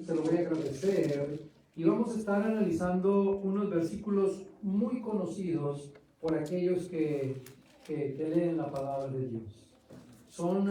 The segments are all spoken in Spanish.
se lo voy a agradecer. Y vamos a estar analizando unos versículos muy conocidos por aquellos que leen la palabra de Dios. Son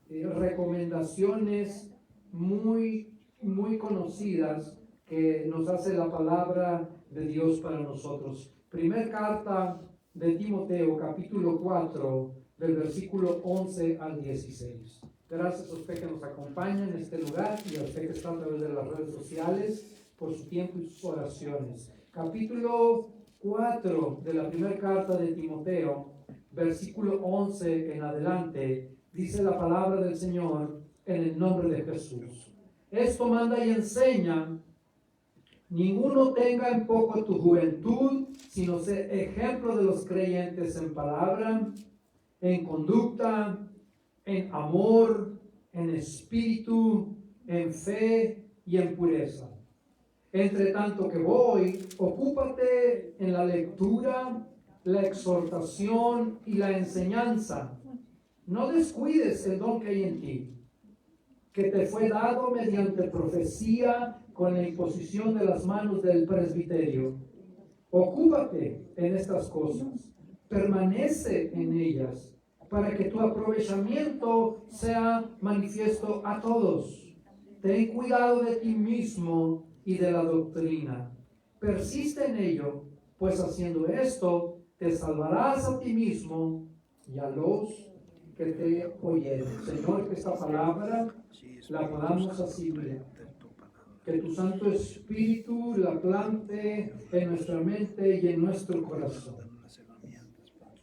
recomendaciones muy conocidas que nos hace la palabra de Dios para nosotros. Primer carta de Timoteo, capítulo 4, del versículo 11 al 16. Gracias a usted que nos acompaña en este lugar y a usted que está a través de las redes sociales por su tiempo y sus oraciones. Capítulo 4 de la primera carta de Timoteo, versículo 11 en adelante, dice la palabra del Señor en el nombre de Jesús. Esto manda y enseña: ninguno tenga en poco tu juventud, sino sé ejemplo de los creyentes en palabra, en conducta, en amor, en espíritu, en fe y en pureza. Entre tanto que voy, ocúpate en la lectura, la exhortación y la enseñanza. No descuides el don que hay en ti, que te fue dado mediante profecía con la imposición de las manos del presbiterio. Ocúpate en estas cosas, permanece en ellas, para que tu aprovechamiento sea manifiesto a todos. Ten cuidado de ti mismo y de la doctrina. Persiste en ello, pues haciendo esto te salvarás a ti mismo y a los que te oyeren. Señor, que esta palabra la podamos asimilar. Que tu Santo Espíritu la plante en nuestra mente y en nuestro corazón.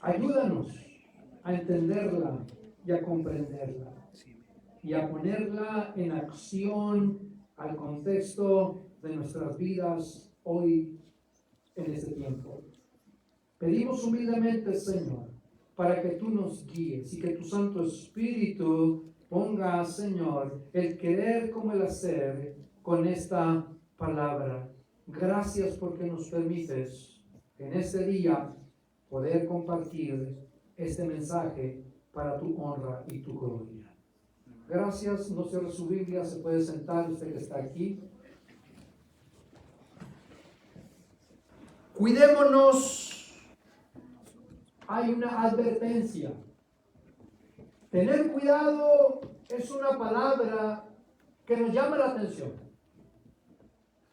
Ayúdanos a entenderla y a comprenderla y a ponerla en acción al contexto de nuestras vidas hoy en este tiempo. Pedimos humildemente, Señor, para que tú nos guíes y que tu Santo Espíritu ponga, Señor, el querer como el hacer con esta palabra. Gracias porque nos permites en este día poder compartir este mensaje para tu honra y tu gloria. Gracias. No cierre su Biblia, se puede sentar usted que está aquí. Cuidémonos. Hay una advertencia. Tener cuidado es una palabra que nos llama la atención.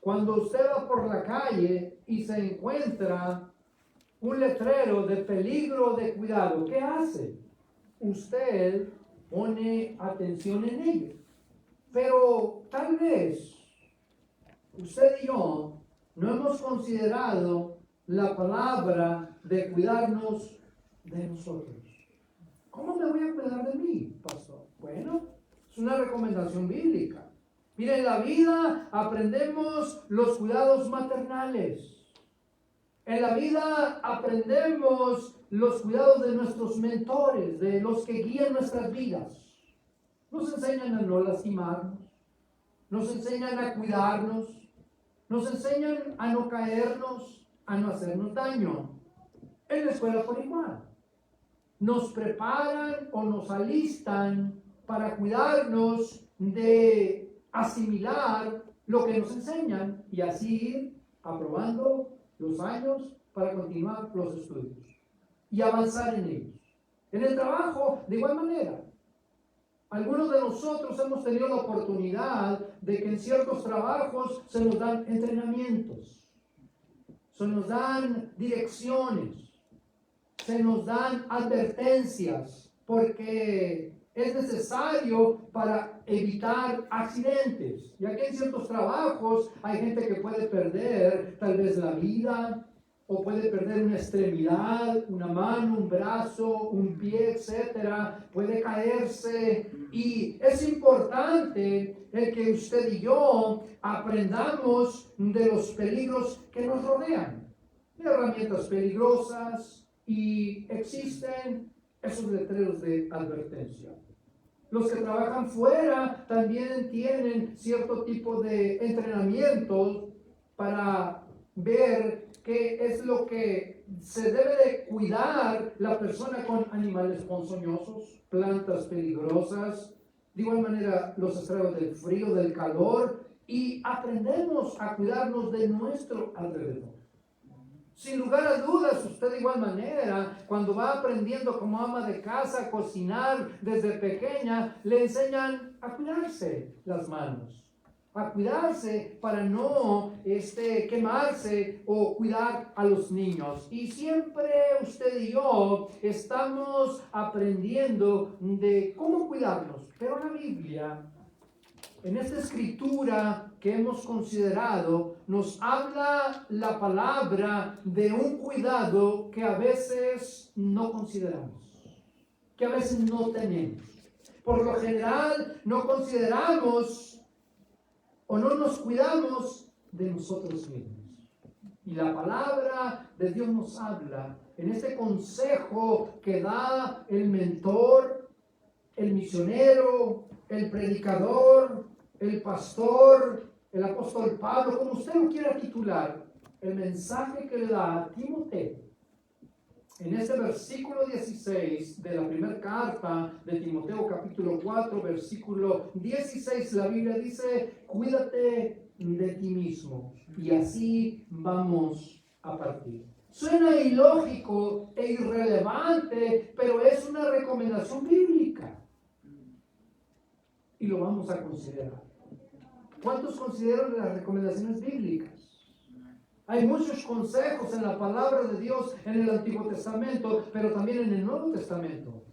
Cuando usted va por la calle y se encuentra un letrero de peligro, de cuidado, ¿qué hace? Usted pone atención en ello. Pero tal vez usted y yo no hemos considerado la palabra de cuidarnos de nosotros. ¿Cómo me voy a cuidar de mí, pastor? Bueno, es una recomendación bíblica. Mire, en la vida aprendemos los cuidados maternales. En la vida aprendemos los cuidados de nuestros mentores, de los que guían nuestras vidas. Nos enseñan a no lastimarnos, nos enseñan a cuidarnos, nos enseñan a no caernos, a no hacernos daño. En la escuela por igual. Nos preparan o nos alistan para cuidarnos de asimilar lo que nos enseñan y así ir aprobando los años para continuar los estudios y avanzar en ellos. En el trabajo, de igual manera. Algunos de nosotros hemos tenido la oportunidad de que en ciertos trabajos se nos dan entrenamientos, se nos dan direcciones, se nos dan advertencias, porque es necesario para evitar accidentes, ya que en ciertos trabajos hay gente que puede perder tal vez la vida, o puede perder una extremidad, una mano, un brazo, un pie, etcétera, puede caerse, y es importante el que usted y yo aprendamos de los peligros que nos rodean, de herramientas peligrosas, y existen esos letreros de advertencia. Los que trabajan fuera también tienen cierto tipo de entrenamiento para ver qué es lo que se debe de cuidar la persona con animales ponzoñosos, plantas peligrosas, De igual manera, los estragos del frío, del calor, y aprendemos a cuidarnos de nuestro alrededor. Sin lugar a dudas, usted de igual manera, cuando va aprendiendo como ama de casa a cocinar desde pequeña, le enseñan a cuidarse las manos, a cuidarse para no quemarse o cuidar a los niños. Y siempre usted y yo estamos aprendiendo de cómo cuidarnos. Pero la Biblia, en esta escritura que hemos considerado, nos habla la palabra de un cuidado que a veces no consideramos, que a veces no tenemos. Por lo general no consideramos o no nos cuidamos de nosotros mismos. Y la palabra de Dios nos habla en este consejo que da el mentor, el misionero, el predicador, el pastor, el apóstol Pablo, como usted lo quiera titular, el mensaje que le da a Timoteo. En este versículo 16 de la primera carta de Timoteo, capítulo 4, versículo 16, la Biblia dice: cuídate de ti mismo, y así vamos a partir. Suena ilógico e irrelevante, pero es una recomendación bíblica. Y lo vamos a considerar. ¿Cuántos consideran las recomendaciones bíblicas? Hay muchos consejos en la palabra de Dios en el Antiguo Testamento, pero también en el Nuevo Testamento.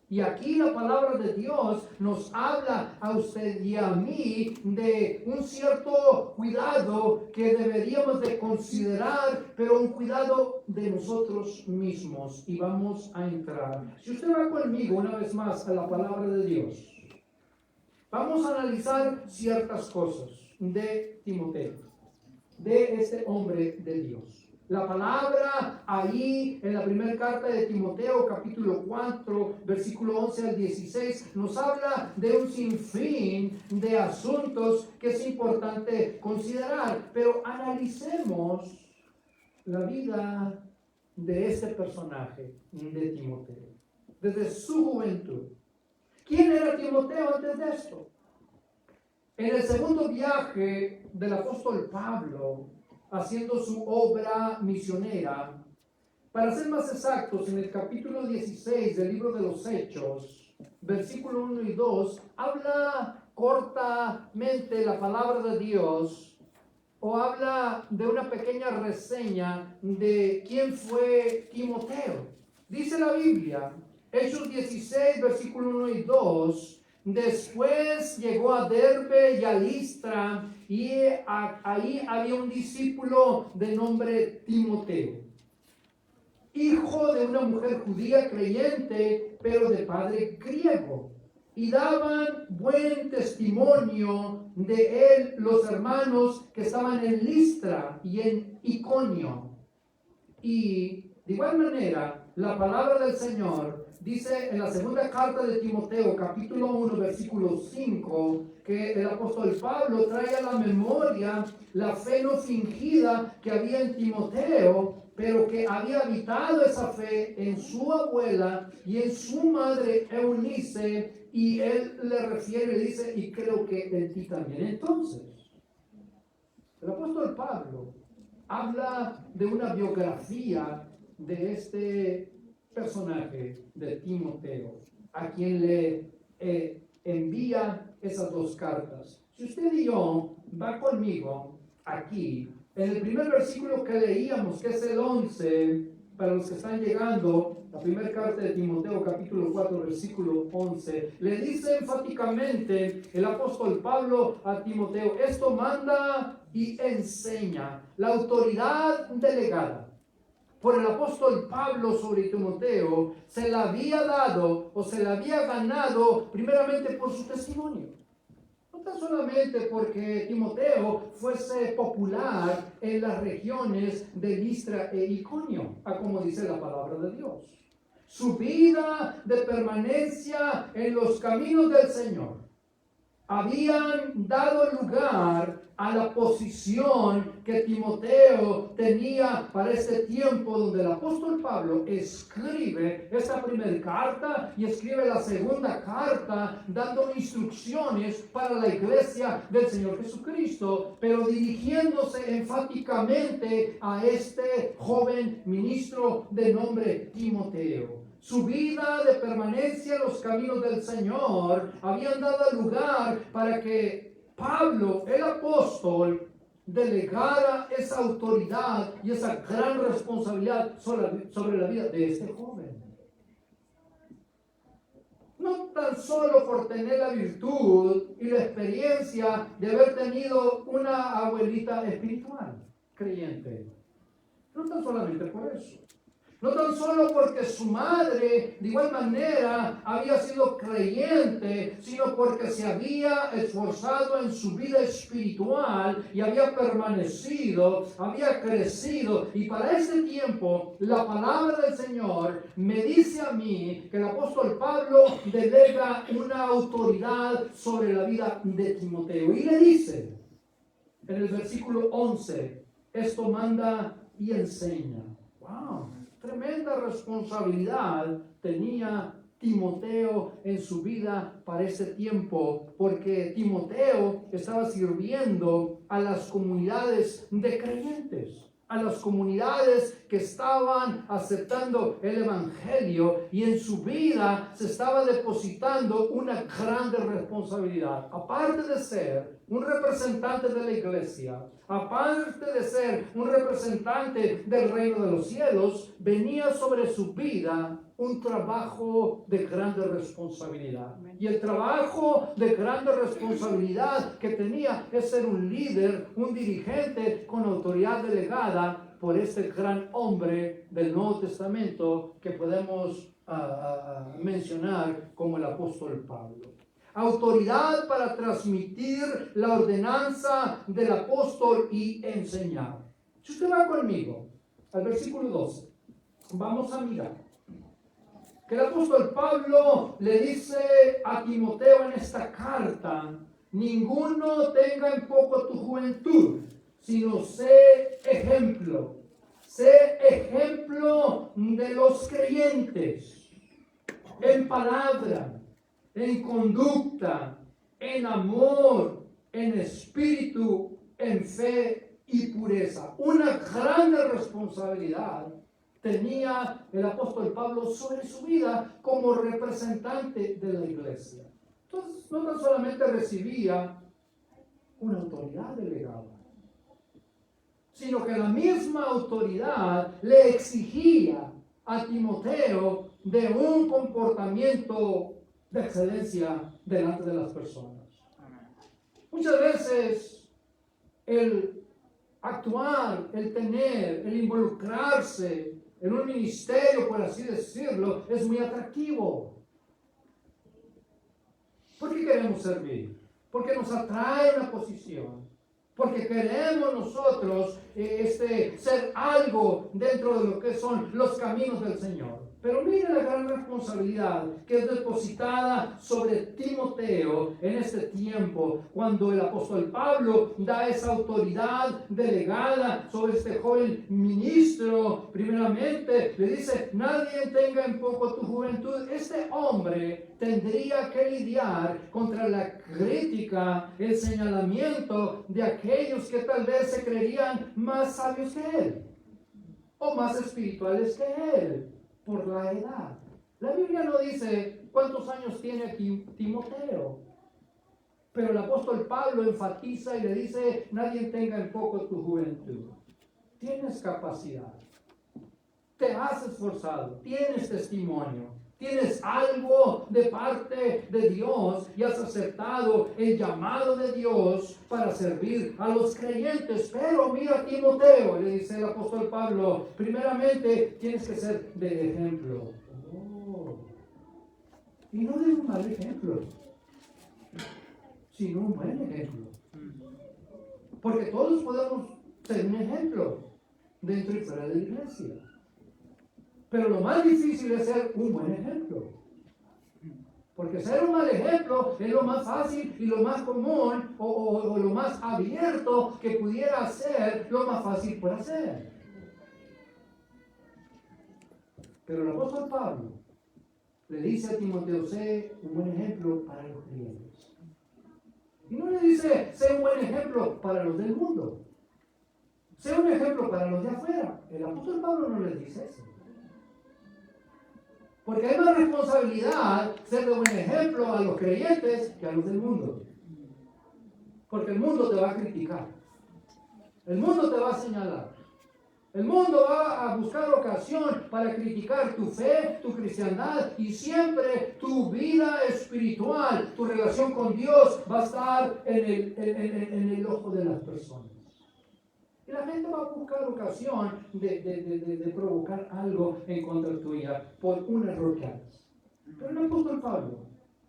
Y aquí la palabra de Dios nos habla a usted y a mí de un cierto cuidado que deberíamos de considerar, pero un cuidado de nosotros mismos. Y vamos a entrar. Si usted va conmigo una vez más a la palabra de Dios, vamos a analizar ciertas cosas de Timoteo, de este hombre de Dios. La palabra ahí en la primera carta de Timoteo, capítulo 4, versículo 11 al 16, nos habla de un sinfín de asuntos que es importante considerar. Pero analicemos la vida de este personaje de Timoteo, desde su juventud. ¿Quién era Timoteo antes de esto? En el segundo viaje del apóstol Pablo, haciendo su obra misionera, para ser más exactos, en el capítulo 16 del libro de los Hechos, versículo 1 y 2, habla cortamente la palabra de Dios, o habla de una pequeña reseña de quién fue Timoteo. Dice la Biblia, Hechos 16, versículo 1 y 2, después llegó a Derbe y a Listra, y ahí había un discípulo de nombre Timoteo, hijo de una mujer judía creyente, pero de padre griego. Y daban buen testimonio de él los hermanos que estaban en Listra y en Iconio. Y de igual manera, la palabra del Señor dice en la segunda carta de Timoteo, capítulo 1, versículo 5, que el apóstol Pablo trae a la memoria la fe no fingida que había en Timoteo, pero que había habitado esa fe en su abuela y en su madre Eunice, y él le refiere y dice, y creo que en ti también. Entonces, el apóstol Pablo habla de una biografía de este personaje de Timoteo, a quien le envía esas dos cartas. Si usted y yo va conmigo aquí, en el primer versículo que leíamos, que es el 11, para los que están llegando, la primera carta de Timoteo, capítulo 4, versículo 11, le dice enfáticamente el apóstol Pablo a Timoteo: esto manda y enseña. La autoridad delegada por el apóstol Pablo sobre Timoteo se la había dado o se la había ganado primeramente por su testimonio. No tan solamente porque Timoteo fuese popular en las regiones de Listra e Iconio, como dice la palabra de Dios. Su vida de permanencia en los caminos del Señor habían dado lugar a la posición que Timoteo tenía para este tiempo, donde el apóstol Pablo escribe esta primera carta y escribe la segunda carta dando instrucciones para la iglesia del Señor Jesucristo, pero dirigiéndose enfáticamente a este joven ministro de nombre Timoteo. Su vida de permanencia en los caminos del Señor habían dado lugar para que Pablo, el apóstol, delegara esa autoridad y esa gran responsabilidad sobre la vida de este joven. No tan solo por tener la virtud y la experiencia de haber tenido una abuelita espiritual, creyente. No tan solamente por eso. No tan solo porque su madre de igual manera había sido creyente, sino porque se había esforzado en su vida espiritual y había permanecido, había crecido. Y para ese tiempo la palabra del Señor me dice a mí que el apóstol Pablo delega una autoridad sobre la vida de Timoteo. Y le dice en el versículo 11, esto manda y enseña. ¡Wow! Tremenda responsabilidad tenía Timoteo en su vida para ese tiempo, porque Timoteo estaba sirviendo a las comunidades de creyentes, a las comunidades que estaban aceptando el evangelio, y en su vida se estaba depositando una grande responsabilidad. Aparte de ser un representante de la iglesia, aparte de ser un representante del reino de los cielos, venía sobre su vida un trabajo de grande responsabilidad. Y el trabajo de grande responsabilidad que tenía es ser un líder, un dirigente con autoridad delegada por este gran hombre del Nuevo Testamento que podemos mencionar como el apóstol Pablo. Autoridad para transmitir la ordenanza del apóstol y enseñar. Si usted va conmigo al versículo 12, vamos a mirar que el apóstol Pablo le dice a Timoteo en esta carta: ninguno tenga en poco tu juventud, sino sé ejemplo de los creyentes, en palabra, en conducta, en amor, en espíritu, en fe y pureza. Una grande responsabilidad tenía el apóstol Pablo sobre su vida como representante de la iglesia. Entonces, no tan solamente recibía una autoridad delegada, sino que la misma autoridad le exigía a Timoteo de un comportamiento de excelencia delante de las personas. Muchas veces el actuar, el tener, el involucrarse en un ministerio, por así decirlo, es muy atractivo. ¿Por qué queremos servir? Porque nos atrae una posición. Porque queremos nosotros ser algo dentro de lo que son los caminos del Señor. Pero mire la gran responsabilidad que es depositada sobre Timoteo en este tiempo, cuando el apóstol Pablo da esa autoridad delegada sobre este joven ministro. Primeramente le dice: nadie tenga en poco tu juventud. Este hombre tendría que lidiar contra la crítica, el señalamiento de aquellos que tal vez se creerían más sabios que él o más espirituales que él por la edad. La Biblia no dice cuántos años tiene aquí Timoteo, pero el apóstol Pablo enfatiza y le dice: nadie tenga en poco tu juventud. Tienes capacidad, te has esforzado, tienes testimonio, tienes algo de parte de Dios y has aceptado el llamado de Dios para servir a los creyentes. Pero mira, Timoteo, le dice el apóstol Pablo, primeramente tienes que ser de ejemplo. Y no de un mal ejemplo, sino un buen ejemplo. Porque todos podemos ser un ejemplo dentro y fuera de la iglesia. Pero lo más difícil es ser un buen ejemplo. Porque ser un mal ejemplo es lo más fácil y lo más común o lo más abierto que pudiera ser, lo más fácil por hacer. Pero el apóstol Pablo le dice a Timoteo, sé un buen ejemplo para los creyentes. Y no le dice, sé un buen ejemplo para los del mundo. Sé un ejemplo para los de afuera. El apóstol Pablo no les dice eso. Porque hay más responsabilidad ser de buen ejemplo a los creyentes que a los del mundo. Porque el mundo te va a criticar. El mundo te va a señalar. El mundo va a buscar ocasión para criticar tu fe, tu cristiandad y siempre tu vida espiritual, tu relación con Dios va a estar en el ojo de las personas. Y la gente va a buscar ocasión de provocar algo en contra tuya por un error que hagas. Pero el apóstol Pablo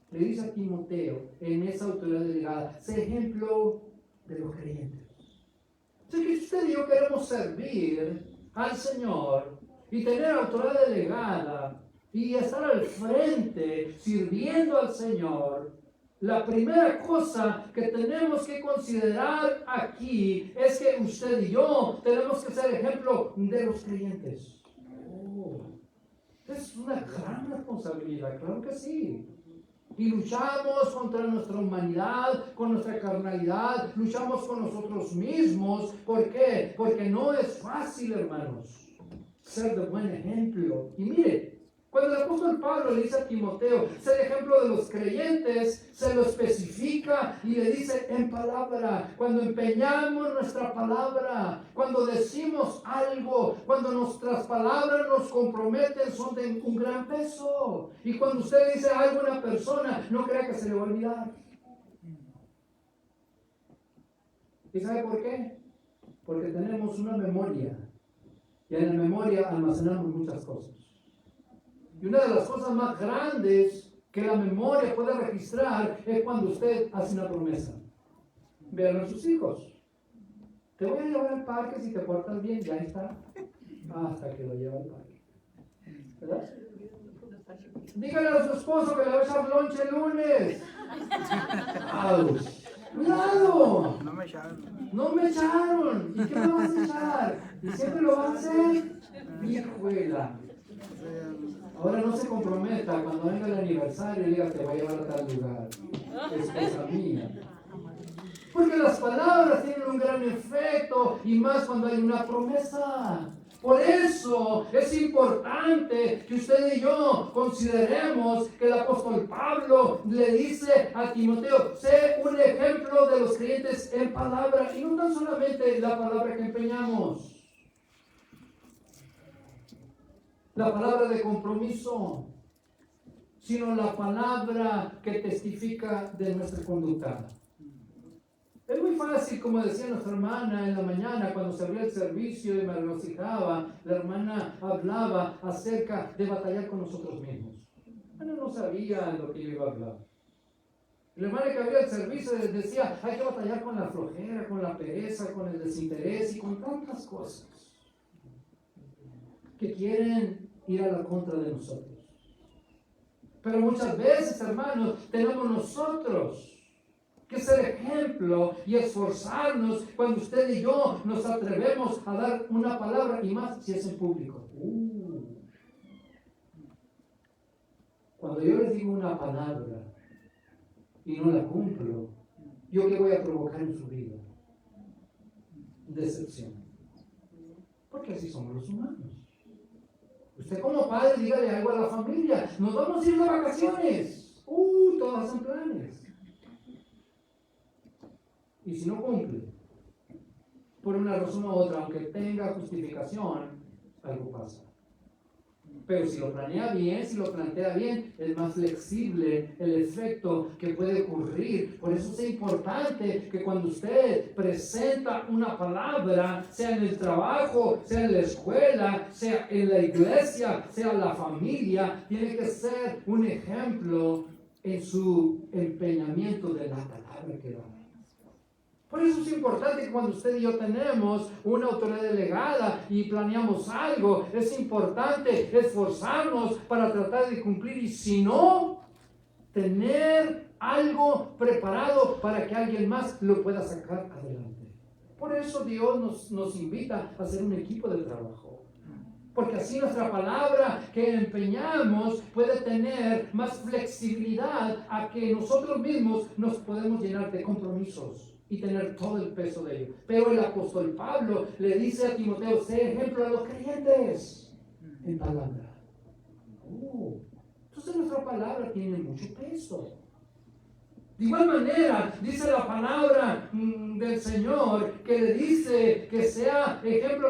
le dice a Timoteo en esa autoridad delegada, sé ejemplo de los creyentes. Así que si usted y yo queremos servir al Señor y tener autoridad delegada y estar al frente sirviendo al Señor, la primera cosa que tenemos que considerar aquí es que usted y yo tenemos que ser ejemplo de los creyentes. Es una gran responsabilidad, claro que sí. Y luchamos contra nuestra humanidad, con nuestra carnalidad, luchamos con nosotros mismos. ¿Por qué? Porque no es fácil, hermanos, ser de buen ejemplo. Y mire, cuando el apóstol Pablo le dice a Timoteo, ser ejemplo de los creyentes, se lo especifica y le dice en palabra. Cuando empeñamos nuestra palabra, cuando decimos algo, cuando nuestras palabras nos comprometen, son de un gran peso. Y cuando usted dice algo a una persona, no crea que se le va a olvidar. ¿Y sabe por qué? Porque tenemos una memoria. Y en la memoria almacenamos muchas cosas. Y una de las cosas más grandes que la memoria puede registrar es cuando usted hace una promesa. Vean a sus hijos. Te voy a llevar al parque si te portas bien, ya está. Hasta que lo lleva al parque. ¿Verdad? Dígale a su esposo que le va a echar lonche el lunes. ¡Cuidado! No me echaron. No me echaron. ¿Y qué me vas a echar? ¿Y siempre lo vas a hacer? Hijuela. Ahora no se comprometa cuando venga el aniversario y diga te voy a llevar a tal lugar. Es cosa mía. Porque las palabras tienen un gran efecto y más cuando hay una promesa. Por eso es importante que usted y yo consideremos que el apóstol Pablo le dice a Timoteo, sé un ejemplo de los creyentes en palabra y no tan solamente la palabra que empeñamos. La palabra de compromiso, sino la palabra que testifica de nuestra conducta. Es muy fácil, como decía nuestra hermana en la mañana, cuando se abría el servicio y me regocijaba, la hermana hablaba acerca de batallar con nosotros mismos. Bueno, no sabía lo que yo iba a hablar. La hermana que abría el servicio decía, hay que batallar con la flojera, con la pereza, con el desinterés y con tantas cosas que quieren ir a la contra de nosotros. Pero muchas veces, hermanos, tenemos nosotros que ser ejemplo y esforzarnos cuando usted y yo nos atrevemos a dar una palabra, y más si es en público. Cuando yo les digo una palabra y no la cumplo, ¿yo qué voy a provocar en su vida? Decepción. Porque así somos los humanos. Usted como padre, dígale algo a la familia. Nos vamos a ir de vacaciones. Todos hacen planes. Y si no cumple, por una razón u otra, aunque tenga justificación, algo pasa. Pero si lo planea bien, si lo plantea bien, es más flexible el efecto que puede ocurrir. Por eso es importante que cuando usted presenta una palabra, sea en el trabajo, sea en la escuela, sea en la iglesia, sea en la familia, tiene que ser un ejemplo en su empeñamiento de la palabra que da. Por eso es importante que cuando usted y yo tenemos una autoridad delegada y planeamos algo, es importante esforzarnos para tratar de cumplir. Y si no, tener algo preparado para que alguien más lo pueda sacar adelante. Por eso Dios nos invita a hacer un equipo de trabajo. Porque así nuestra palabra que empeñamos puede tener más flexibilidad a que nosotros mismos nos podemos llenar de compromisos y tener todo el peso de ello. Pero el apóstol Pablo le dice a Timoteo, sé ejemplo a los creyentes en palabra. Entonces nuestra palabra tiene mucho peso. De igual manera, dice la palabra del Señor que le dice que sea ejemplo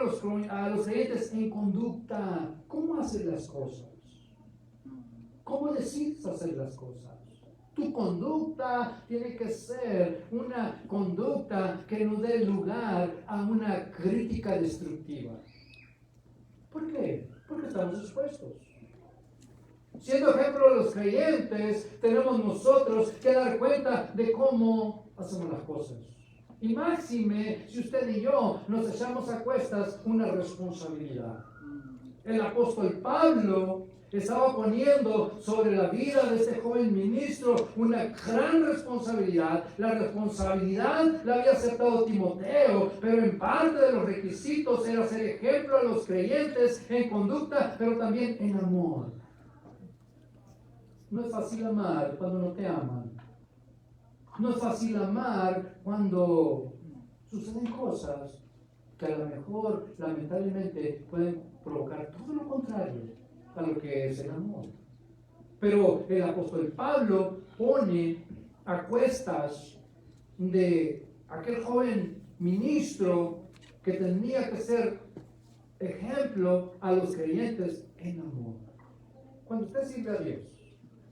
a los creyentes en conducta. ¿Cómo hacer las cosas? ¿Cómo decides hacer las cosas? Tu conducta tiene que ser una conducta que no dé lugar a una crítica destructiva. ¿Por qué? Porque estamos expuestos. Siendo ejemplo de los creyentes, tenemos nosotros que dar cuenta de cómo hacemos las cosas. Y máxime, si usted y yo nos echamos a cuestas una responsabilidad. El apóstol Pablo estaba poniendo sobre la vida de este joven ministro una gran responsabilidad. La responsabilidad la había aceptado Timoteo, pero en parte de los requisitos era ser ejemplo a los creyentes en conducta, pero también en amor. No es fácil amar cuando no te aman. No es fácil amar cuando suceden cosas que a lo mejor, lamentablemente, pueden provocar todo lo contrario a lo que es el amor. Pero el apóstol Pablo pone a cuestas de aquel joven ministro que tenía que ser ejemplo a los creyentes en amor. Cuando usted sirve a Dios,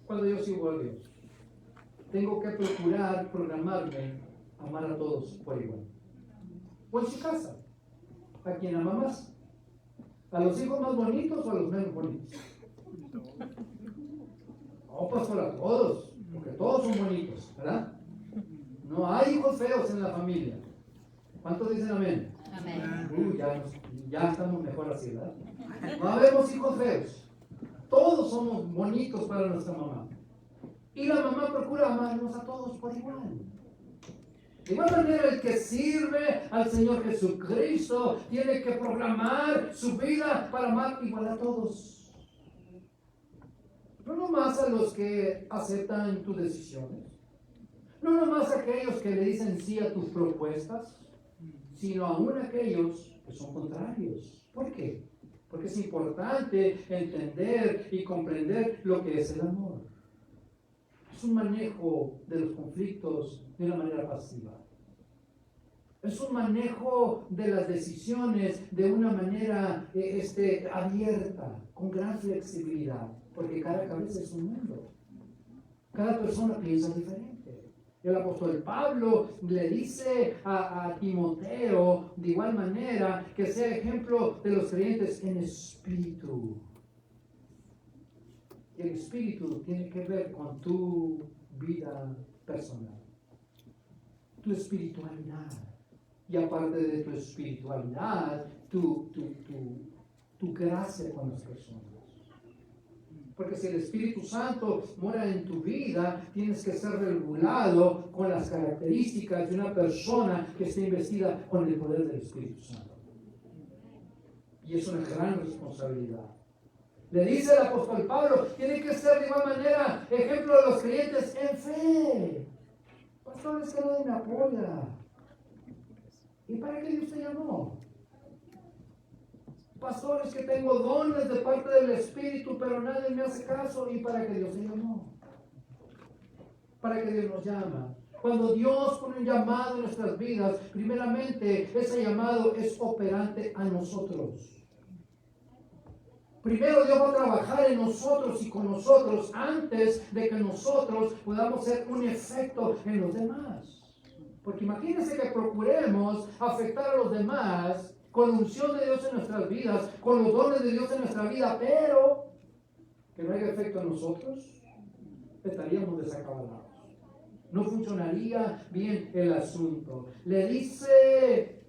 cuando yo sirvo a Dios, tengo que procurar programarme a amar a todos por igual. O en su casa, ¿a quién ama más? ¿A los hijos más bonitos o a los menos bonitos? No, pastor, a todos, porque todos son bonitos, ¿verdad? No hay hijos feos en la familia. ¿Cuántos dicen amén? Amén. Ya estamos mejor así, ¿verdad? No habemos hijos feos. Todos somos bonitos para nuestra mamá. Y la mamá procura amarnos a todos por igual. De igual manera, el que sirve al Señor Jesucristo tiene que programar su vida para amar igual a todos. No nomás a los que aceptan tus decisiones. No nomás a aquellos que le dicen sí a tus propuestas, sino aún a aquellos que son contrarios. ¿Por qué? Porque es importante entender y comprender lo que es el amor. Es un manejo de los conflictos de una manera pasiva. Es un manejo de las decisiones de una manera abierta, con gran flexibilidad, porque cada cabeza es un mundo. Cada persona piensa diferente. El apóstol Pablo le dice a Timoteo de igual manera que sea ejemplo de los creyentes en espíritu. El espíritu tiene que ver con tu vida personal, tu espiritualidad. Y aparte de tu espiritualidad, tu gracia con las personas. Porque si el Espíritu Santo mora en tu vida, tienes que ser regulado con las características de una persona que esté investida con el poder del Espíritu Santo. Y es una gran responsabilidad. Le dice el apóstol Pablo, tiene que ser de igual manera ejemplo de los creyentes en fe. Pastores, que nadie me apoya. ¿Y para qué Dios te llamó? Pastores, que tengo dones de parte del Espíritu, pero nadie me hace caso. ¿Y para qué Dios te llamó? Para que Dios nos llama. Cuando Dios pone un llamado en nuestras vidas, primeramente ese llamado es operante a nosotros. Primero Dios va a trabajar en nosotros y con nosotros antes de que nosotros podamos ser un efecto en los demás. Porque imagínense que procuremos afectar a los demás con la unción de Dios en nuestras vidas, con los dones de Dios en nuestra vida, pero que no haya efecto en nosotros, estaríamos desacabados. No funcionaría bien el asunto. Le dice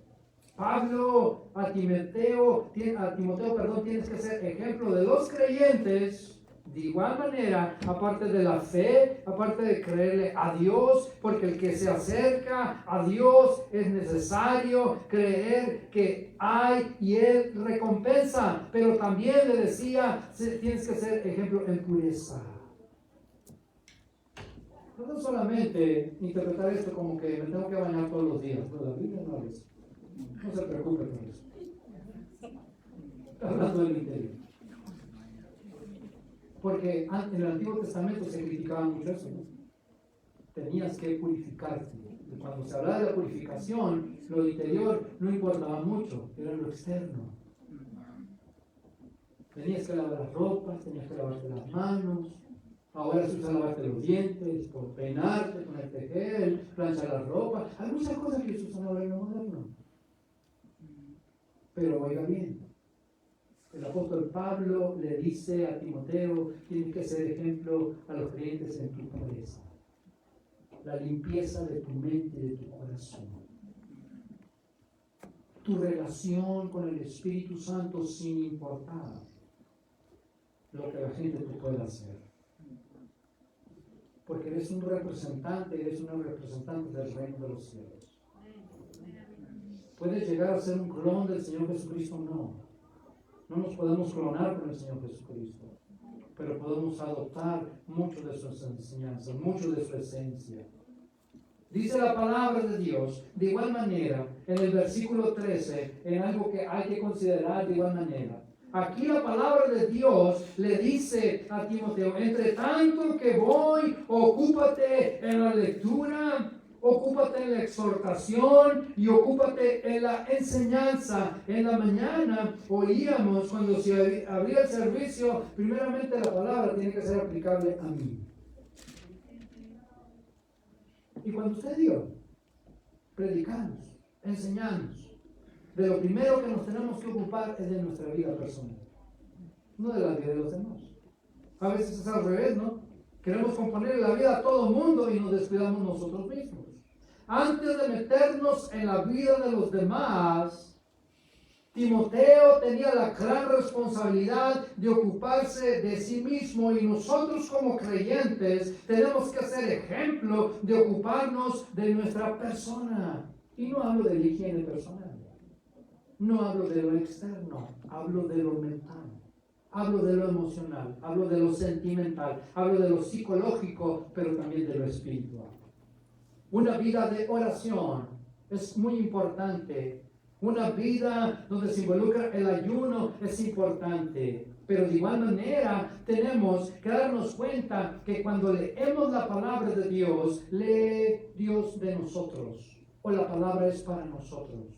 Pablo a Timoteo, tienes que ser ejemplo de los creyentes De igual manera, aparte de la fe, aparte de creerle a Dios, porque el que se acerca a Dios es necesario creer que hay y Él recompensa. Pero también le decía, tienes que ser ejemplo en pureza. No solamente interpretar esto como que me tengo que bañar todos los días. No, la Biblia no habla eso. No se preocupe por eso. Está hablando del interior. Porque en el Antiguo Testamento se criticaba mucho eso, ¿no? Tenías que purificarte. Y cuando se hablaba de la purificación, lo interior no importaba mucho, era lo externo. Tenías que lavar las ropas, tenías que lavarte las manos. Ahora se usa lavarte los dientes, por peinarte, ponerte gel, planchar las ropas. Hay muchas cosas que se usan ahora en lo moderno. Pero oiga bien. El apóstol Pablo le dice a Timoteo, tienes que ser ejemplo a los creyentes en tu pureza. La limpieza de tu mente y de tu corazón. Tu relación con el Espíritu Santo sin importar lo que la gente te pueda hacer. Porque eres un representante, eres una representante del reino de los cielos. ¿Puedes llegar a ser un clon del Señor Jesucristo? No. No nos podemos clonar con el Señor Jesucristo, pero podemos adoptar mucho de sus enseñanzas, mucho de su esencia. Dice la palabra de Dios, de igual manera, en el versículo 13, en algo que hay que considerar de igual manera. Aquí la palabra de Dios le dice a Timoteo, entre tanto que voy, ocúpate en la lectura, ocúpate en la exhortación y ocúpate en la enseñanza. En la mañana oíamos cuando se abría el servicio, primeramente la palabra tiene que ser aplicable a mí. Y cuando usted dio, predicamos, enseñamos, de lo primero que nos tenemos que ocupar es de nuestra vida personal, no de la vida de los demás. A veces es al revés, ¿no? Queremos componer la vida a todo el mundo y nos descuidamos nosotros mismos. Antes de meternos en la vida de los demás, Timoteo tenía la gran responsabilidad de ocuparse de sí mismo, y nosotros como creyentes tenemos que ser ejemplo de ocuparnos de nuestra persona. Y no hablo de la higiene personal, no hablo de lo externo, hablo de lo mental, hablo de lo emocional, hablo de lo sentimental, hablo de lo psicológico, pero también de lo espiritual. Una vida de oración es muy importante. Una vida donde se involucra el ayuno es importante. Pero de igual manera tenemos que darnos cuenta que cuando leemos la palabra de Dios, lee Dios de nosotros, o la palabra es para nosotros.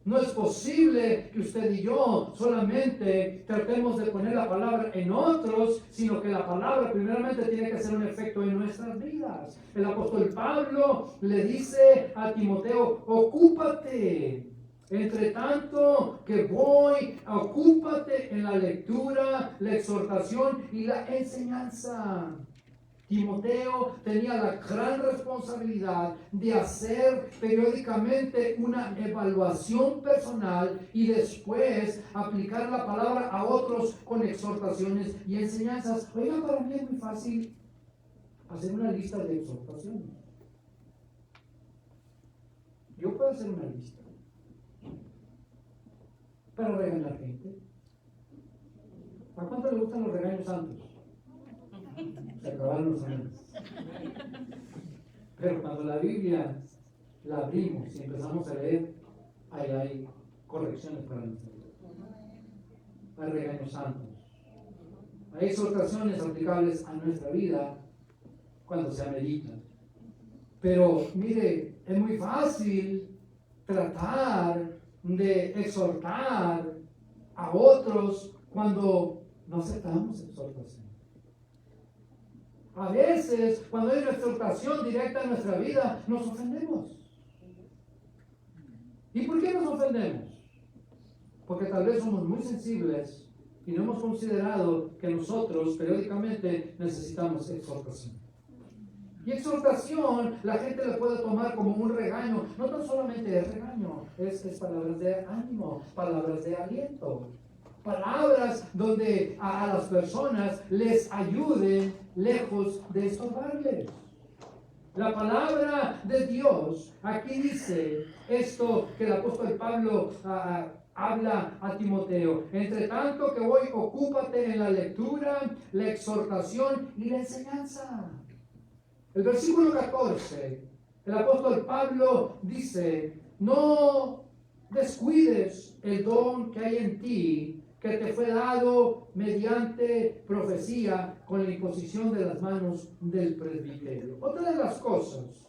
No es posible que usted y yo solamente tratemos de poner la palabra en otros, sino que la palabra primeramente tiene que hacer un efecto en nuestras vidas. El apóstol Pablo le dice a Timoteo, ocúpate. Entre tanto que voy, ocúpate en la lectura, la exhortación y la enseñanza. Timoteo tenía la gran responsabilidad de hacer periódicamente una evaluación personal y después aplicar la palabra a otros con exhortaciones y enseñanzas. Oiga, para mí es muy fácil hacer una lista de exhortaciones. Yo puedo hacer una lista para regañar gente. ¿A cuánto le gustan los regaños santos? Se acabaron los años. Pero cuando la Biblia la abrimos y empezamos a leer, ahí hay correcciones para nuestra vida. Hay regaños santos. Hay exhortaciones aplicables a nuestra vida cuando se ameritan. Pero mire, es muy fácil tratar de exhortar a otros cuando no aceptamos exhortación. A veces, cuando hay una exhortación directa en nuestra vida, nos ofendemos. ¿Y por qué nos ofendemos? Porque tal vez somos muy sensibles y no hemos considerado que nosotros periódicamente necesitamos exhortación. Y exhortación, la gente la puede tomar como un regaño. No tan solamente es regaño, es palabras de ánimo, palabras de aliento. palabras donde a las personas les ayuden lejos de estorbarles. La palabra de Dios, aquí dice esto que el apóstol Pablo habla a Timoteo. Entre tanto que voy, ocúpate en la lectura, la exhortación y la enseñanza. El versículo 14, el apóstol Pablo dice, no descuides el don que hay en ti, que te fue dado mediante profecía con la imposición de las manos del presbiterio. Otra de las cosas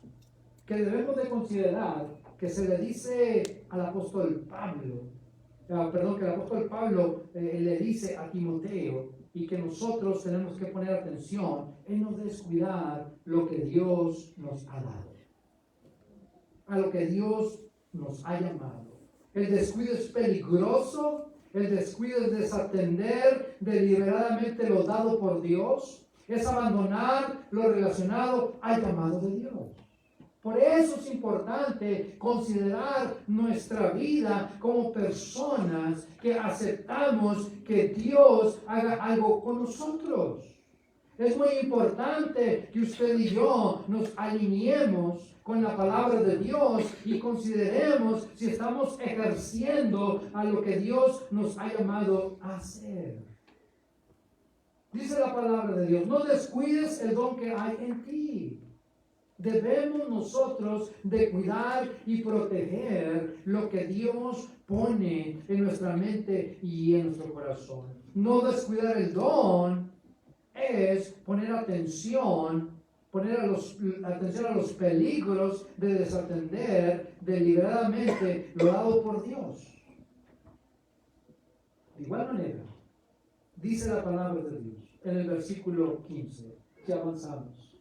que debemos de considerar que se le dice al apóstol Pablo, que el apóstol Pablo le dice a Timoteo y que nosotros tenemos que poner atención en no descuidar lo que Dios nos ha dado, a lo que Dios nos ha llamado. El descuido es peligroso. El descuido es desatender deliberadamente lo dado por Dios, es abandonar lo relacionado al llamado de Dios. Por eso es importante considerar nuestra vida como personas que aceptamos que Dios haga algo con nosotros. Es muy importante que usted y yo nos alineemos con la palabra de Dios y consideremos si estamos ejerciendo a lo que Dios nos ha llamado a hacer. Dice la palabra de Dios, no descuides el don que hay en ti. Debemos nosotros de cuidar y proteger lo que Dios pone en nuestra mente y en nuestro corazón. No descuidar el don es poner atención a los peligros de desatender deliberadamente lo dado por Dios. De igual manera, dice la palabra de Dios en el versículo 15, si avanzamos.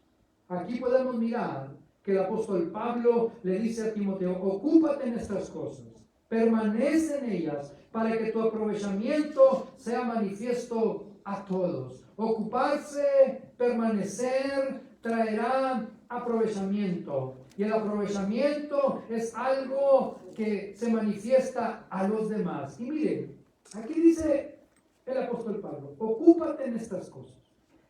Aquí podemos mirar que el apóstol Pablo le dice a Timoteo, ocúpate en estas cosas, permanece en ellas, para que tu aprovechamiento sea manifiesto a todos. Ocuparse, permanecer, traerá aprovechamiento. Y el aprovechamiento es algo que se manifiesta a los demás. Y mire, aquí dice el apóstol Pablo, ocúpate en estas cosas.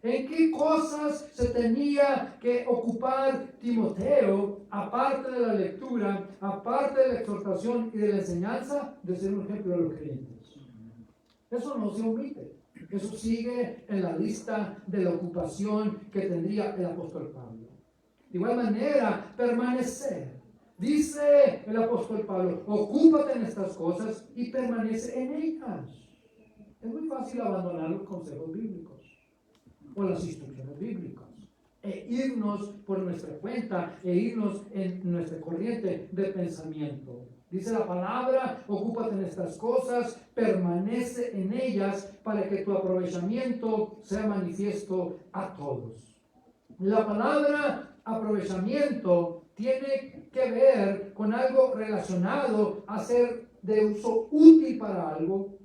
¿En qué cosas se tenía que ocupar Timoteo, aparte de la lectura, aparte de la exhortación y de la enseñanza, de ser un ejemplo de los creyentes? Eso no se omite. Eso sigue en la lista de la ocupación que tendría el apóstol Pablo. De igual manera, permanecer. Dice el apóstol Pablo, ocúpate en estas cosas y permanece en ellas. Es muy fácil abandonar los consejos bíblicos o las instrucciones bíblicas e irnos por nuestra cuenta e irnos en nuestra corriente de pensamiento. Dice la palabra, ocúpate en estas cosas, permanece en ellas para que tu aprovechamiento sea manifiesto a todos. La palabra aprovechamiento tiene que ver con algo relacionado a ser de uso útil para algo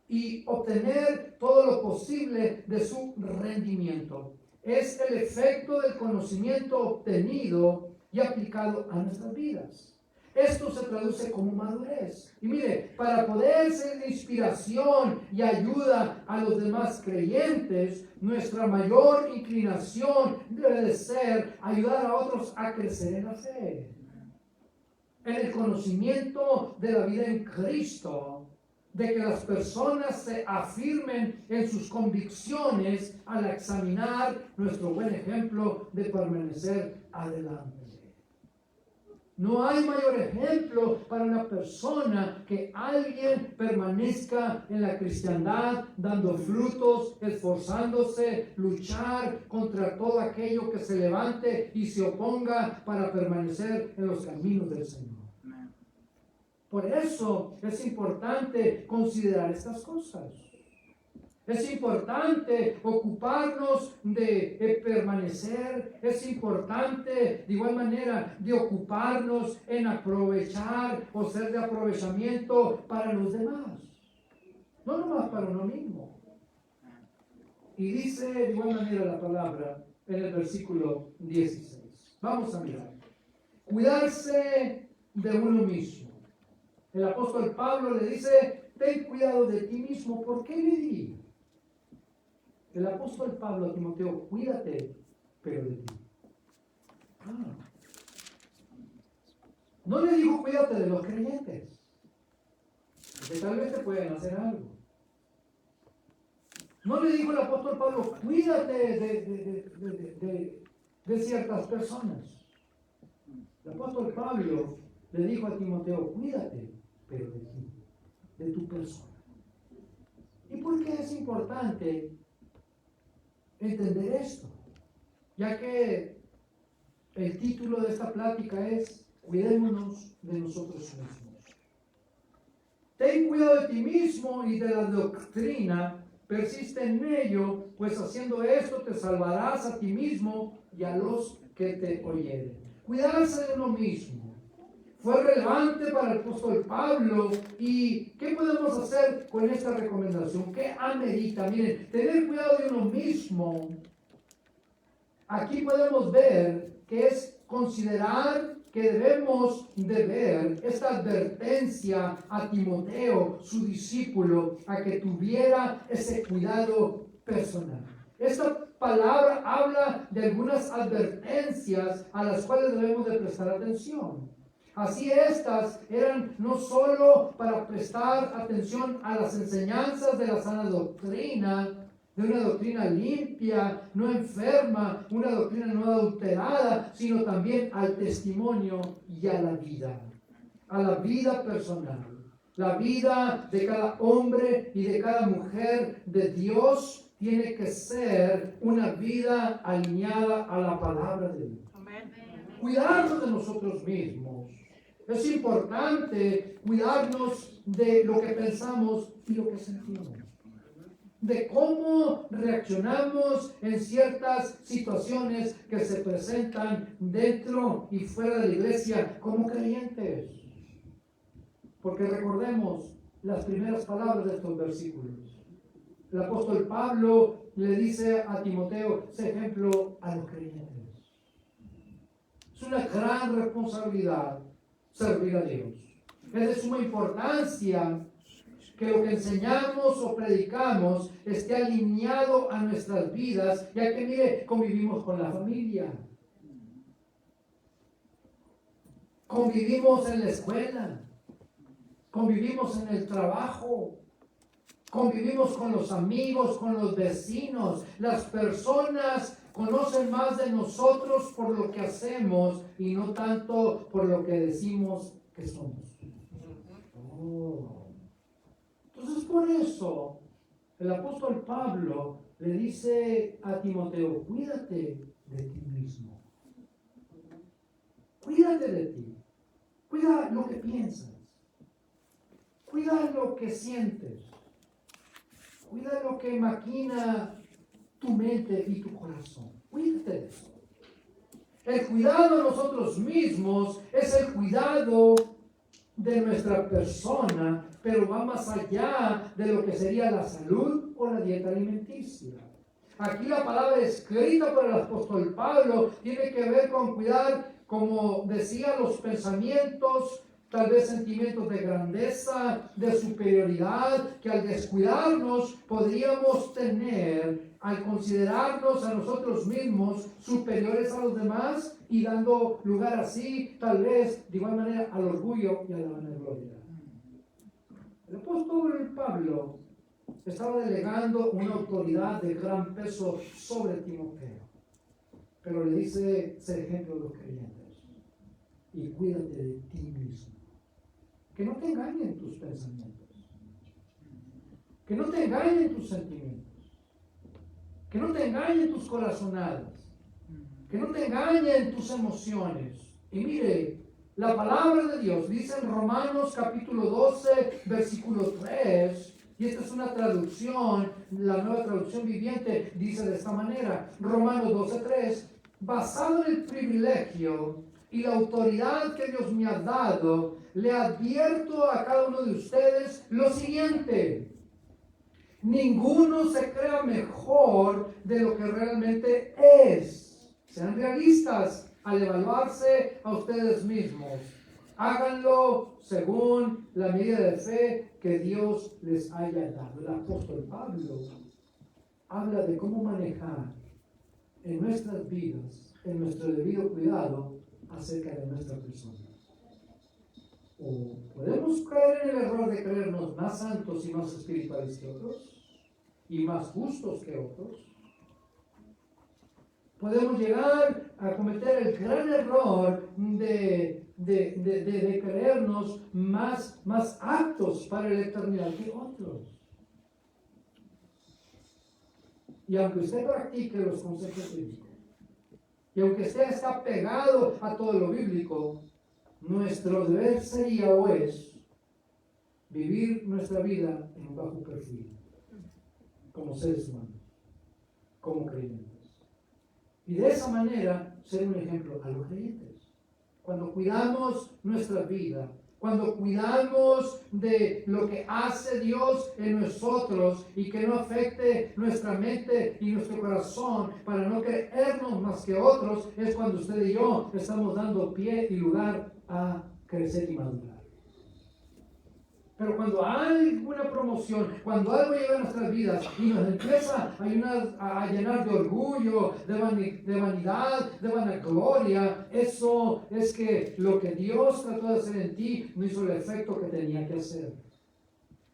y obtener todo lo posible de su rendimiento. Es el efecto del conocimiento obtenido y aplicado a nuestras vidas. Esto se traduce como madurez. Y mire, para poder ser de inspiración y ayuda a los demás creyentes, nuestra mayor inclinación debe de ser ayudar a otros a crecer en la fe, en el conocimiento de la vida en Cristo, de que las personas se afirmen en sus convicciones al examinar nuestro buen ejemplo de permanecer adelante. No hay mayor ejemplo para una persona que alguien permanezca en la cristiandad, dando frutos, esforzándose, luchar contra todo aquello que se levante y se oponga para permanecer en los caminos del Señor. Por eso es importante considerar estas cosas. Es importante ocuparnos de permanecer. Es importante, de igual manera, de ocuparnos en aprovechar o ser de aprovechamiento para los demás. No nomás para uno mismo. Y dice de igual manera la palabra en el versículo 16. Vamos a mirar. Cuidarse de uno mismo. El apóstol Pablo le dice, ten cuidado de ti mismo. ¿Por qué le di? El apóstol Pablo a Timoteo, cuídate, pero de ti. No le dijo cuídate de los creyentes, porque tal vez te pueden hacer algo. No le dijo el apóstol Pablo, cuídate de ciertas personas. El apóstol Pablo le dijo a Timoteo, cuídate, pero de ti, de tu persona. ¿Y por qué es importante entender esto? Ya que el título de esta plática es cuidémonos de nosotros mismos. Ten cuidado de ti mismo y de la doctrina, persiste en ello, pues haciendo esto te salvarás a ti mismo y a los que te oyeren. Cuidarse de uno mismo fue relevante para el apóstol Pablo. ¿Y qué podemos hacer con esta recomendación? ¿Qué amerita? Miren, tener cuidado de uno mismo. Aquí podemos ver que es considerar que debemos de ver esta advertencia a Timoteo, su discípulo, a que tuviera ese cuidado personal. Esta palabra habla de algunas advertencias a las cuales debemos de prestar atención. Así estas eran no solo para prestar atención a las enseñanzas de la sana doctrina, de una doctrina limpia, no enferma, una doctrina no adulterada, sino también al testimonio y a la vida personal. La vida de cada hombre y de cada mujer de Dios tiene que ser una vida alineada a la palabra de Dios. Amén. Cuidarnos de nosotros mismos. Es importante cuidarnos de lo que pensamos y lo que sentimos, de cómo reaccionamos en ciertas situaciones que se presentan dentro y fuera de la iglesia como creyentes. Porque recordemos las primeras palabras de estos versículos. El apóstol Pablo le dice a Timoteo, sé ejemplo a los creyentes. Es una gran responsabilidad servir a Dios. Es de suma importancia que lo que enseñamos o predicamos esté alineado a nuestras vidas, ya que mire, convivimos con la familia, convivimos en la escuela, convivimos en el trabajo, convivimos con los amigos, con los vecinos. Las personas conocen más de nosotros por lo que hacemos y no tanto por lo que decimos que somos. Entonces por eso el apóstol Pablo le dice a Timoteo, cuídate de ti mismo. Cuídate de ti. Cuida lo que piensas. Cuida lo que sientes. Cuida lo que maquina tu mente y tu corazón. Cuídate de eso. El cuidado de nosotros mismos es el cuidado de nuestra persona, pero va más allá de lo que sería la salud o la dieta alimenticia. Aquí la palabra escrita por el apóstol Pablo tiene que ver con cuidar, como decía, los pensamientos, tal vez sentimientos de grandeza, de superioridad, que al descuidarnos podríamos tener al considerarnos a nosotros mismos superiores a los demás y dando lugar así, tal vez, de igual manera, al orgullo y a la vanagloria. El apóstol Pablo estaba delegando una autoridad de gran peso sobre Timoteo, pero le dice, sé ejemplo de los creyentes y cuídate de ti mismo. Que no te engañen tus pensamientos, que no te engañen tus sentimientos, que no te engañen tus corazonadas, que no te engañen tus emociones. Y mire, la palabra de Dios dice en Romanos capítulo 12, versículo 3, y esta es una traducción, la Nueva Traducción Viviente dice de esta manera, Romanos 12, 3, basado en el privilegio y la autoridad que Dios me ha dado, le advierto a cada uno de ustedes lo siguiente: ninguno se crea mejor de lo que realmente es. Sean realistas al evaluarse a ustedes mismos. Háganlo según la medida de fe que Dios les haya dado. El apóstol Pablo habla de cómo manejar en nuestras vidas, en nuestro debido cuidado acerca de nuestra persona. O podemos caer en el error de creernos más santos y más espirituales que otros, y más justos que otros. Podemos llegar a cometer el gran error de creernos más aptos para la eternidad que otros. Y aunque usted practique los conceptos bíblicos, y aunque usted está pegado a todo lo bíblico, nuestro deber sería o es vivir nuestra vida en un bajo perfil, como seres humanos, como creyentes. Y de esa manera ser un ejemplo a los creyentes. Cuando cuidamos nuestra vida, cuando cuidamos de lo que hace Dios en nosotros y que no afecte nuestra mente y nuestro corazón para no creernos más que otros, es cuando usted y yo estamos dando pie y lugar a crecer y madurar. Pero cuando hay alguna promoción, cuando algo llega a nuestras vidas y nos empieza a llenar de orgullo, de vanidad, de vanagloria, eso es que lo que Dios trató de hacer en ti no hizo el efecto que tenía que hacer.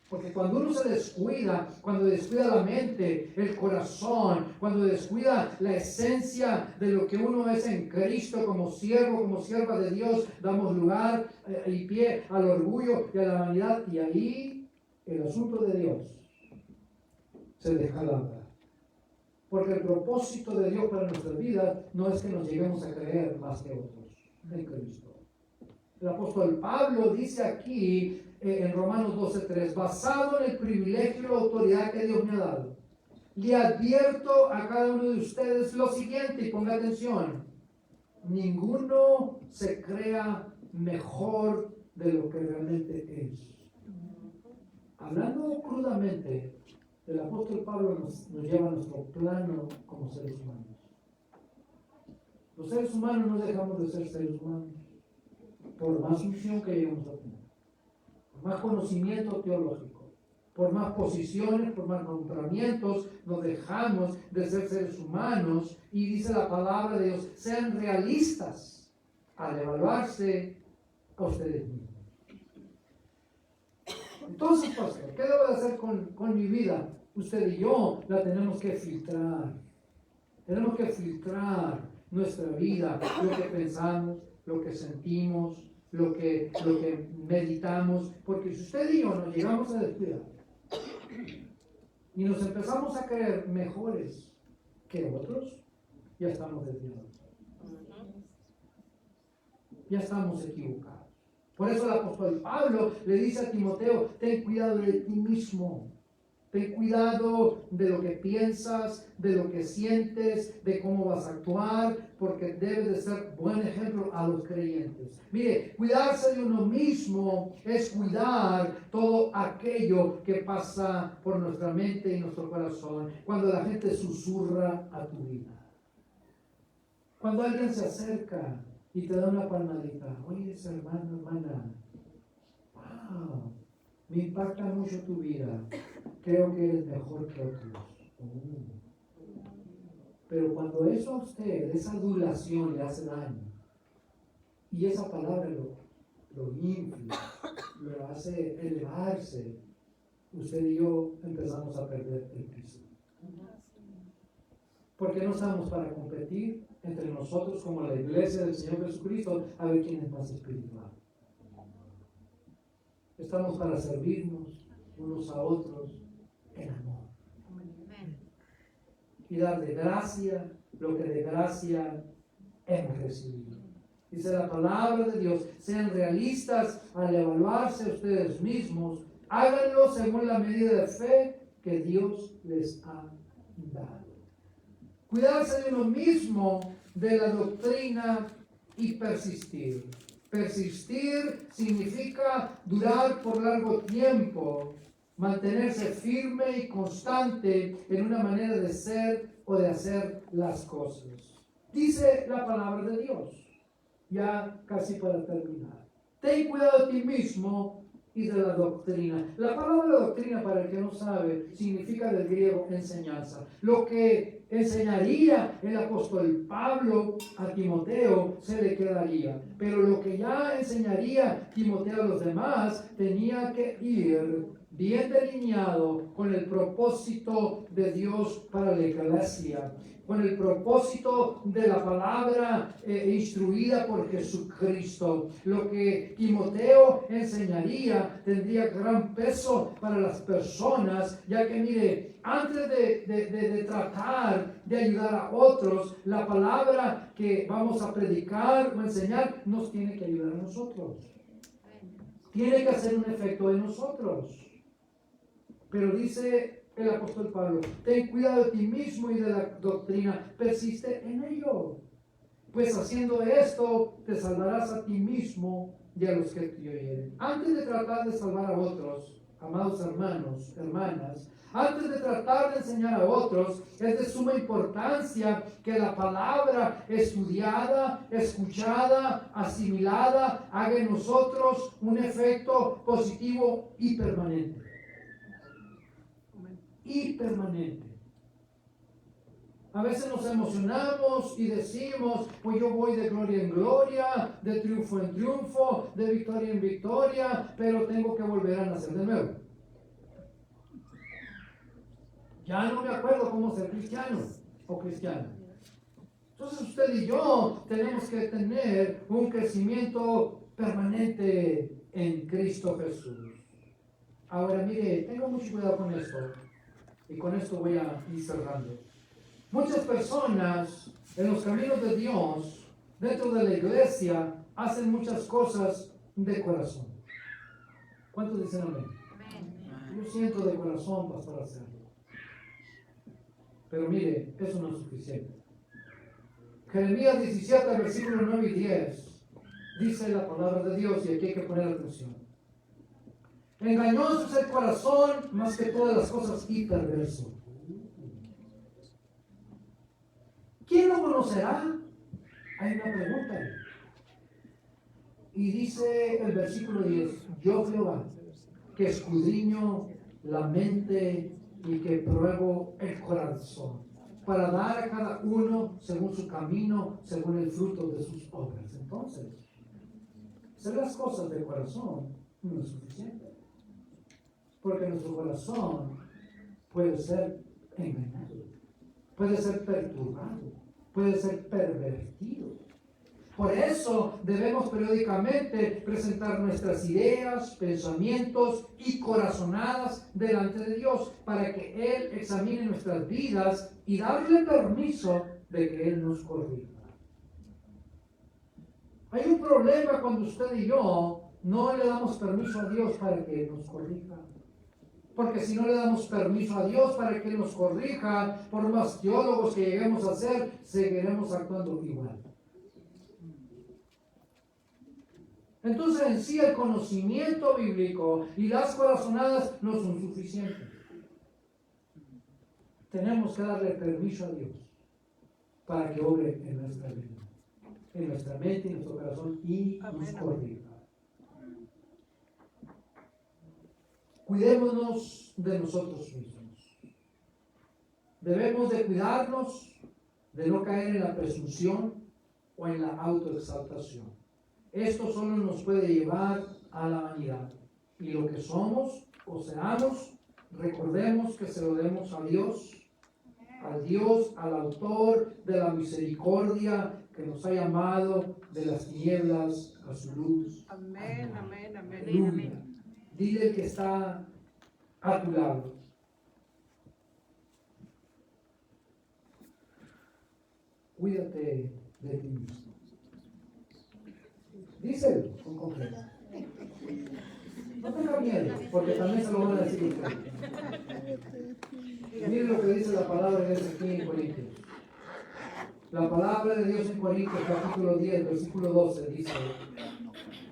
Porque cuando uno se descuida, cuando descuida la mente, el corazón, cuando descuida la esencia de lo que uno es en Cristo como siervo, como sierva de Dios, damos lugar y pie al orgullo y a la vanidad. Y ahí el asunto de Dios se descalabra. Porque el propósito de Dios para nuestra vida no es que nos lleguemos a creer más que otros en Cristo. El apóstol Pablo dice aquí en Romanos 12:3, basado en el privilegio y la autoridad que Dios me ha dado, le advierto a cada uno de ustedes lo siguiente, y ponga atención: ninguno se crea mejor de lo que realmente es. Hablando crudamente, el apóstol Pablo nos lleva a nuestro plano como seres humanos. Los seres humanos no dejamos de ser seres humanos, por más unción que lleguemos a tener, por más conocimiento teológico, por más posiciones, por más nombramientos, nos dejamos de ser seres humanos. Y dice la palabra de Dios: sean realistas al evaluarse a ustedes mismos. Entonces, pastor, ¿qué debo de hacer con mi vida? Usted y yo la tenemos que filtrar. Tenemos que filtrar nuestra vida, lo que pensamos, lo que sentimos, lo que meditamos, porque si usted y yo nos llegamos a descuidar y nos empezamos a creer mejores que otros, ya estamos desviados. Ya estamos equivocados. Por eso el apóstol Pablo le dice a Timoteo: ten cuidado de ti mismo. Ten cuidado de lo que piensas, de lo que sientes, de cómo vas a actuar, porque debes de ser buen ejemplo a los creyentes. Mire, cuidarse de uno mismo es cuidar todo aquello que pasa por nuestra mente y nuestro corazón. Cuando la gente susurra a tu vida. Cuando alguien se acerca y te da una palmadita: oye, hermano, hermana, wow, me impacta mucho tu vida. Creo que eres mejor que otros. Pero cuando eso a usted, esa adulación le hace daño, y esa palabra lo infla, lo hace elevarse, usted y yo empezamos a perder el piso. Porque no estamos para competir entre nosotros como la iglesia del Señor Jesucristo a ver quién es más espiritual. Estamos para servirnos unos a otros en amor. Y dar de gracia lo que de gracia hemos recibido. Dice la palabra de Dios: sean realistas al evaluarse ustedes mismos, háganlo según la medida de fe que Dios les ha dado. Cuidarse de uno mismo, de la doctrina, y persistir. Persistir significa durar por largo tiempo, mantenerse firme y constante en una manera de ser o de hacer las cosas. Dice la palabra de Dios, ya casi para terminar: ten cuidado de ti mismo y de la doctrina. La palabra doctrina, para el que no sabe, significa del griego enseñanza. Lo que enseñaría el apóstol Pablo a Timoteo se le quedaría, pero lo que ya enseñaría Timoteo a los demás tenía que ir bien delineado con el propósito de Dios para la iglesia, con el propósito de la palabra instruida por Jesucristo. Lo que Timoteo enseñaría tendría gran peso para las personas, ya que mire, antes de tratar de ayudar a otros, la palabra que vamos a predicar o enseñar nos tiene que ayudar a nosotros. Tiene que hacer un efecto en nosotros. Pero dice el apóstol Pablo, ten cuidado de ti mismo y de la doctrina, persiste en ello. Pues haciendo esto, te salvarás a ti mismo y a los que te oyeren. Antes de tratar de salvar a otros, amados hermanos, hermanas, antes de tratar de enseñar a otros, es de suma importancia que la palabra estudiada, escuchada, asimilada, haga en nosotros un efecto positivo y permanente. Y permanente. A veces nos emocionamos y decimos, pues yo voy de gloria en gloria, de triunfo en triunfo, de victoria en victoria, pero tengo que volver a nacer de nuevo. Ya no me acuerdo cómo ser cristiano o cristiana. Entonces usted y yo tenemos que tener un crecimiento permanente en Cristo Jesús. Ahora mire, tengo mucho cuidado con esto. Y con esto voy a ir cerrando. Muchas personas en los caminos de Dios, dentro de la iglesia, hacen muchas cosas de corazón. ¿Cuántos dicen amén? Yo siento de corazón, pastor, hacerlo. Pero mire, eso no es suficiente. Jeremías 17, versículos 9 y 10, dice la palabra de Dios, y aquí hay que poner atención. Engañoso es el corazón más que todas las cosas y perverso. ¿Quién lo conocerá? Hay una pregunta ahí. Y dice el versículo 10, yo Jehová, que escudriño la mente y que pruebo el corazón, para dar a cada uno según su camino, según el fruto de sus obras. Entonces, hacer las cosas del corazón no es suficiente. Porque nuestro corazón puede ser engañado, puede ser perturbado, puede ser pervertido. Por eso debemos periódicamente presentar nuestras ideas, pensamientos y corazonadas delante de Dios para que Él examine nuestras vidas y darle permiso de que Él nos corrija. Hay un problema cuando usted y yo no le damos permiso a Dios para que Él nos corrija. Porque si no le damos permiso a Dios para que Él nos corrija, por más teólogos que lleguemos a ser, seguiremos actuando igual. Entonces en sí el conocimiento bíblico y las corazonadas no son suficientes. Tenemos que darle permiso a Dios para que obre en nuestra vida, en nuestra mente, en nuestro corazón y nos corrija. Cuidémonos de nosotros mismos. Debemos de cuidarnos de no caer en la presunción o en la autoexaltación. Esto solo nos puede llevar a la vanidad. Y lo que somos o seamos, recordemos que se lo demos a Dios, al autor de la misericordia que nos ha llamado de las tinieblas a su luz. Amén, amén, amén. Aleluya. Dile que está a tu lado. Cuídate de ti mismo. Díselo con confianza. No tenga miedo, porque también se lo van a decir ustedes. Miren lo que dice la palabra de Dios aquí en Corintios. La palabra de Dios en Corintios, capítulo 10, versículo 12, dice: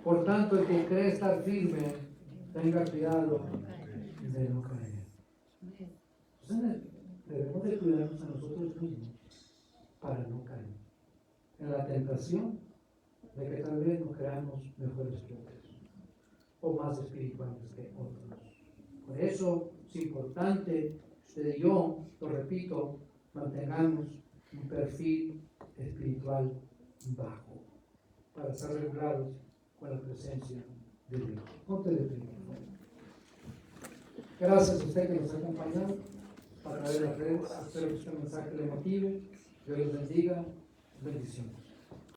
por tanto, el que cree estar firme, tenga cuidado de no caer. Entonces, debemos de cuidarnos a nosotros mismos para no caer en la tentación de que tal vez nos creamos mejores que otros o más espirituales que otros. Por eso es importante, usted y yo, lo repito, mantengamos un perfil espiritual bajo para ser regulados con la presencia de Dios. Ponte de pie, por favor. Gracias a usted que nos ha acompañado a través de las redes. Espero que este mensaje le motive. Dios les bendiga. Bendiciones.